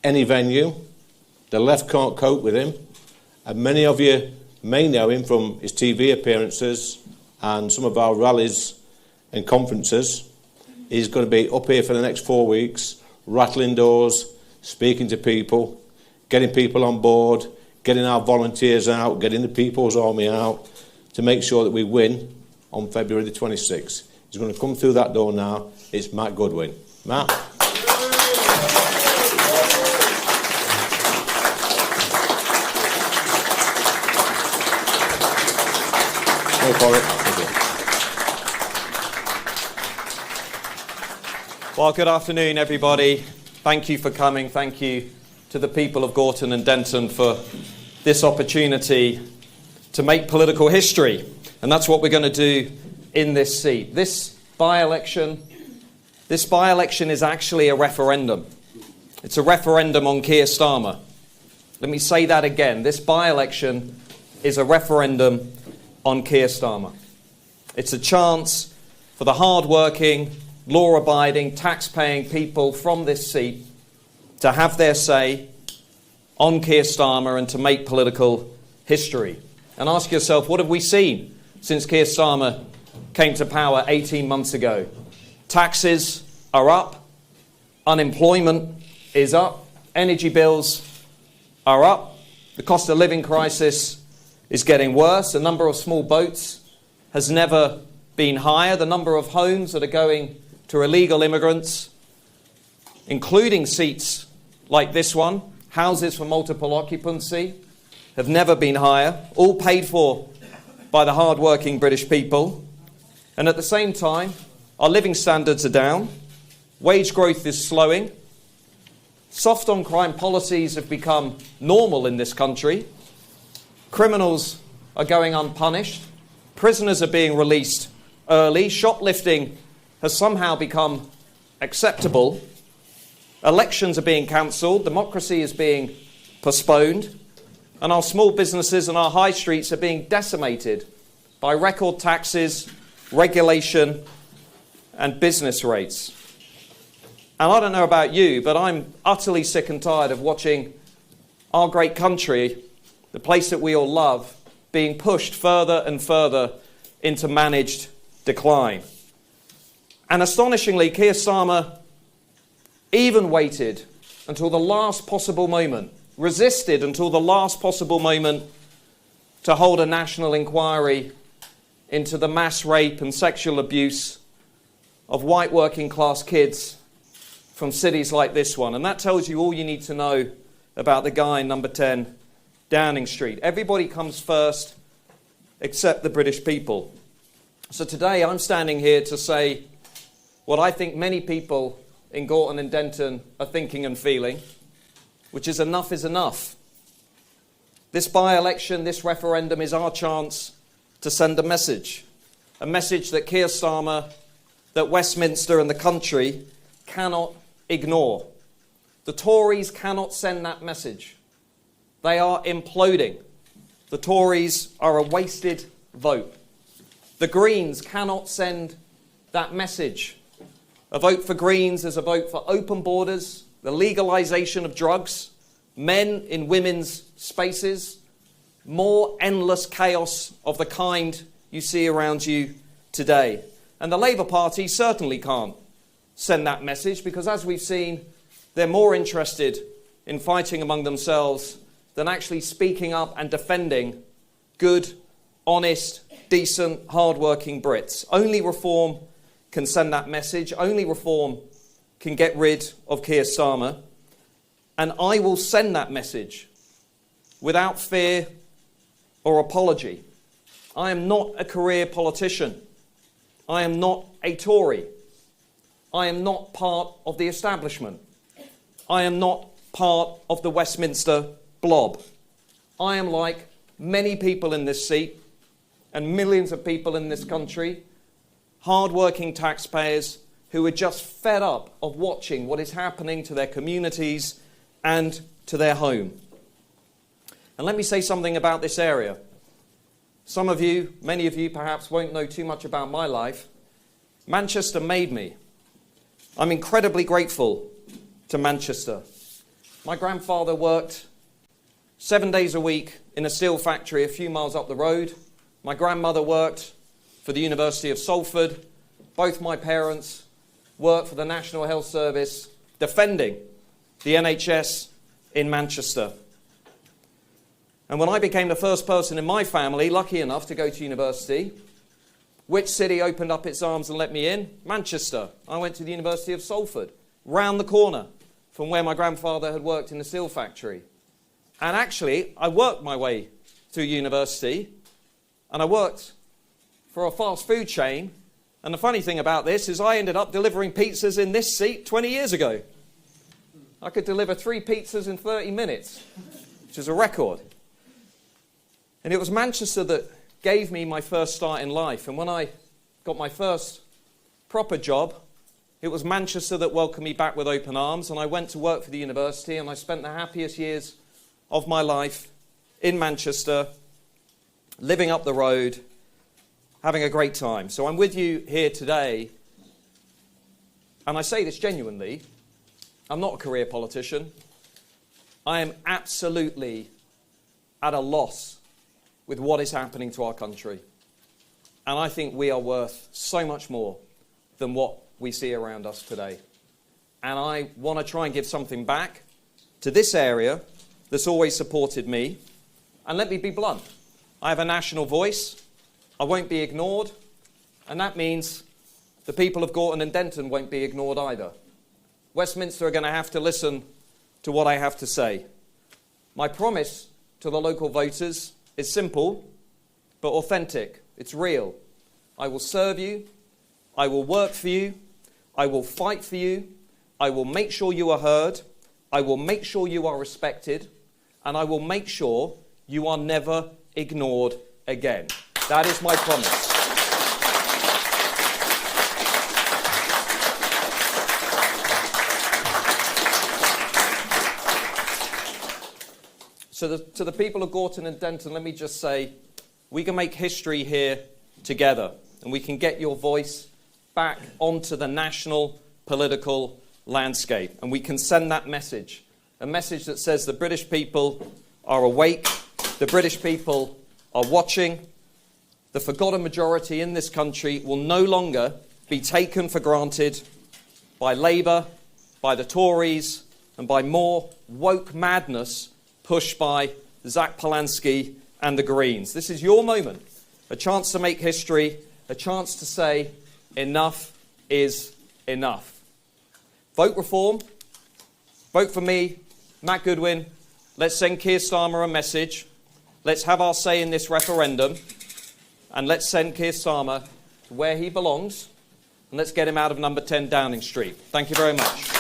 any venue. The left can't cope with him. And many of you may know him from his TV appearances and some of our rallies and conferences. He's going to be up here for the next 4 weeks, rattling doors, speaking to people, getting people on board, getting our volunteers out, getting the People's Army out to make sure that we win on February the 26th. He's going to come through that door now. It's Matt Goodwin. Matt. Go for it. Well, good afternoon, everybody. Thank you for coming. Thank you to the people of Gorton and Denton for this opportunity to make political history. And that's what we're going to do in this seat. This by-election is actually a referendum. It's a referendum on Keir Starmer. Let me say that again. This by-election is a referendum on Keir Starmer. It's a chance for the hard-working, law-abiding, tax-paying people from this seat to have their say on Keir Starmer and to make political history. And ask yourself, what have we seen since Keir Starmer came to power 18 months ago? Taxes are up, unemployment is up, energy bills are up, the cost of living crisis is getting worse, the number of small boats has never been higher, the number of homes that are going to illegal immigrants, including seats like this one, houses for multiple occupancy, have never been higher, all paid for by the hard-working British people. And at the same time, our living standards are down, wage growth is slowing, soft on crime policies have become normal in this country, criminals are going unpunished, prisoners are being released early, shoplifting has somehow become acceptable, elections are being cancelled, democracy is being postponed, and our small businesses and our high streets are being decimated by record taxes, regulation, and business rates. And I don't know about you, but I'm utterly sick and tired of watching our great country, the place that we all love, being pushed further and further into managed decline. And astonishingly, Keir Starmer even waited until the last possible moment, resisted until the last possible moment to hold a national inquiry into the mass rape and sexual abuse of white working class kids from cities like this one. And that tells you all you need to know about the guy in number 10 Downing Street. Everybody comes first except the British people. So today I'm standing here to say what I think many people in Gorton and Denton are thinking and feeling, which is enough is enough. This by-election, this referendum is our chance to send a message that Keir Starmer, that Westminster and the country cannot ignore. The Tories cannot send that message. They are imploding. The Tories are a wasted vote. The Greens cannot send that message. A vote for Greens is a vote for open borders, the legalisation of drugs, men in women's spaces, more endless chaos of the kind you see around you today. And the Labour Party certainly can't send that message because, as we've seen, they're more interested in fighting among themselves than actually speaking up and defending good, honest, decent, hard-working Brits. Only Reform can send that message. Only Reform can get rid of Keir Starmer. And I will send that message without fear or apology. I am not a career politician. I am not a Tory. I am not part of the establishment. I am not part of the Westminster blob. I am like many people in this seat and millions of people in this country, hard-working taxpayers who are just fed up of watching what is happening to their communities and to their home. And let me say something about this area. Some of you, many of you perhaps won't know too much about my life. Manchester made me. I'm incredibly grateful to Manchester. My grandfather worked 7 days a week in a steel factory a few miles up the road. My grandmother worked for the University of Salford. Both my parents worked for the National Health Service defending the NHS in Manchester. And when I became the first person in my family lucky enough to go to university, which city opened up its arms and let me in? Manchester. I went to the University of Salford, round the corner from where my grandfather had worked in the steel factory. And actually, I worked my way through university, and I worked for a fast food chain. And the funny thing about this is I ended up delivering pizzas in this seat 20 years ago. I could deliver 3 pizzas in 30 minutes, which is a record. And it was Manchester that gave me my first start in life. And when I got my first proper job, it was Manchester that welcomed me back with open arms. And I went to work for the university, and I spent the happiest years of my life in Manchester, living up the road, having a great time. So I'm with you here today, and I say this genuinely. I'm not a career politician. I am absolutely at a loss with what is happening to our country. And I think we are worth so much more than what we see around us today. And I want to try and give something back to this area that's always supported me. And let me be blunt. I have a national voice. I won't be ignored. And that means the people of Gorton and Denton won't be ignored either. Westminster are going to have to listen to what I have to say. My promise to the local voters is simple, but authentic. It's real. I will serve you. I will work for you. I will fight for you. I will make sure you are heard. I will make sure you are respected. And I will make sure you are never ignored again. That is my promise. So to the people of Gorton and Denton, let me just say, we can make history here together, and we can get your voice back onto the national political landscape, and we can send that message, a message that says the British people are awake, the British people are watching, the forgotten majority in this country will no longer be taken for granted by Labour, by the Tories, and by more woke madness pushed by Zach Polanski and the Greens. This is your moment, a chance to make history, a chance to say enough is enough. Vote Reform, vote for me, Matt Goodwin. Let's send Keir Starmer a message. Let's have our say in this referendum, and let's send Keir Starmer to where he belongs, and let's get him out of number 10 Downing Street. Thank you very much.